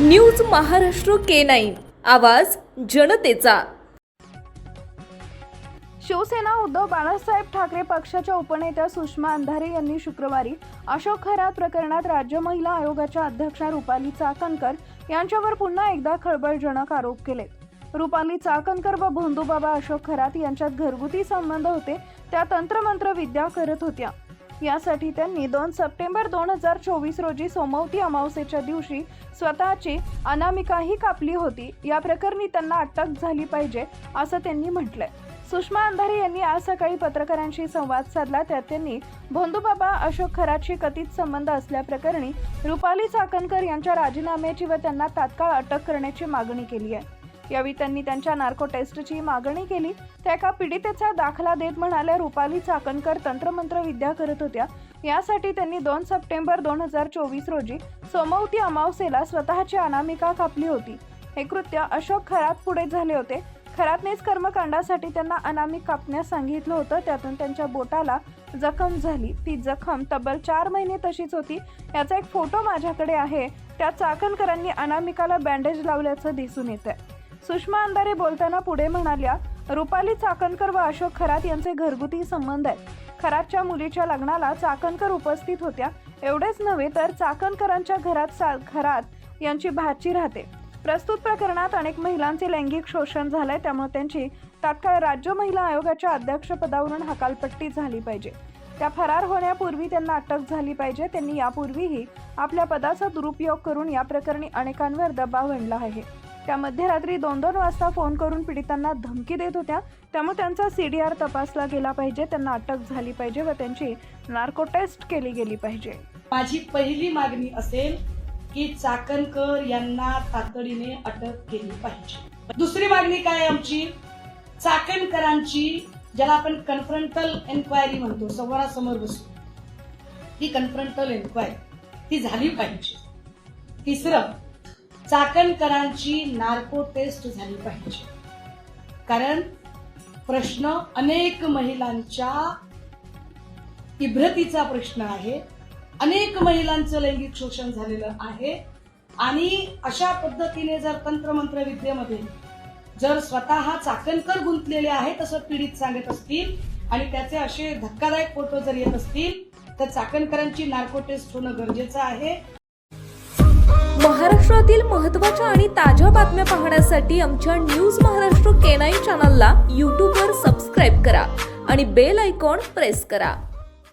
News Maharashtra K9 आवाज जनतेचा। शिवसेना उद्धव बाळासाहेब ठाकरे पक्षाच्या उपनेत्या सुषमा अंधारे यांनी शुक्रवारी अशोक खरात प्रकरणात राज्य महिला आयोगाच्या अध्यक्षा रुपाली चाकणकर यांच्यावर पुन्हा एकदा खळबळजनक आरोप केले। रुपाली चाकणकर व भोंदूबाबा अशोक खरात यांच्यात घरगुती संबंध होते, त्या तंत्रमंत्र विद्या करत होत्या। यासाठी त्यांनी 2 सप्टेंबर 2024 रोजी सोमवती अमावस्येच्या दिवशी स्वतःची अनामिकाही कापली होती। या प्रकरणी त्यांना अटक झाली पाहिजे असं त्यांनी म्हटलंय। सुषमा अंधारे यांनी आज सकाळी पत्रकारांशी संवाद साधला, त्यात त्यांनी भोंदूबाबा अशोक खरातशी कथित संबंध असल्याप्रकरणी रुपाली चाकणकर यांच्या राजीनाम्याची व त्यांना तात्काळ अटक करण्याची मागणी केली आहे। यावेळी त्यांनी त्यांच्या नार्को टेस्टची मागणी केली। त्या एका पीडितेचा दाखला देत म्हणाल्या, रुपाली चाकणकर तंत्रमंत्र विद्या करत होत्या। यासाठी त्यांनी 2 सप्टेंबर 2024 रोजी सोमवती अमावस्येला स्वतःची अनामिका कापली होती। हे कृत्य अशोक खरात पुढे झाले होते। खरातनेच कर्मकांडासाठी त्यांना अनामिक कापण्यास सांगितलं होतं, त्यातून त्यांच्या बोटाला जखम झाली। ती जखम तब्बल 4 महिने तशीच होती। याचा एक फोटो माझ्याकडे आहे, त्यात चाकणकरांनी अनामिकाला बँडेज लावल्याचं दिसून येतंय। सुषमा अंधारे बोलताना पुढे म्हणाल्या, रुपाली चाकणकर व अशोक खरात यांचे घरगुती संबंध आहेत। खरातच्या मुलीच्या लग्नाला चाकणकर उपस्थित होत्या। एवढेच नव्हे तर चाकणकरांच्या घरात खरात यांची भाची राहते। प्रस्तुत प्रकरणात अनेक महिलांचे लैंगिक शोषण झालंय, त्यामुळे त्यांची तात्काळ राज्य महिला आयोगाच्या अध्यक्षपदावरून हकालपट्टी झाली पाहिजे। त्या फरार होण्यापूर्वी त्यांना अटक झाली पाहिजे। त्यांनी यापूर्वीही आपल्या पदाचा दुरुपयोग करून या प्रकरणी अनेकांवर दबाव आणला आहे। त्या मध्यरात्री 2-2 वाजता फोन करून पीडितांना धमकी देत होत्या, त्यामुळे त्यांचा CDR तपासला गेला पाहिजे। त्यांना अटक झाली पाहिजे व त्यांची नार्को टेस्ट केली गेली पाहिजे। माझी पहिली मागणी असेल की चाकणकर यांना तातडीने अटक केली पाहिजे। दुसरी मागणी काय आमची, चाकणकरांची ज्याला आपण कन्फ्रंटल एन्क्वायरी म्हणतो, समोरासमोर बसून ती कन्फ्रंटल एन्क्वायरी ती झाली पाहिजे। तिसरं, चाकणकरांची नार्को टेस्ट झाली पाहिजे, कारण प्रश्न अनेक महिलांच्या इब्रतीचा प्रश्न आहे। अनेक महिलांचं लैंगिक शोषण झालेलं आहे आणि अशा पद्धतीने जर तंत्रमंत्र विद्येमध्ये जर स्वतः चाकणकर गुंतलेले आहेत असं पीडित सांगत असतील आणि त्याचे असे धक्कादायक फोटो जर येत असतील तर चाकणकरांची नार्को टेस्ट होणं गरजेचं आहे। महाराष्ट्रातील महत्त्वाच्या आणि ताज्या बातम्या पाहण्यासाठी आमच्या न्यूज महाराष्ट्र K9 चॅनलला YouTube वर सबस्क्राईब करा आणि बेल आयकॉन प्रेस करा।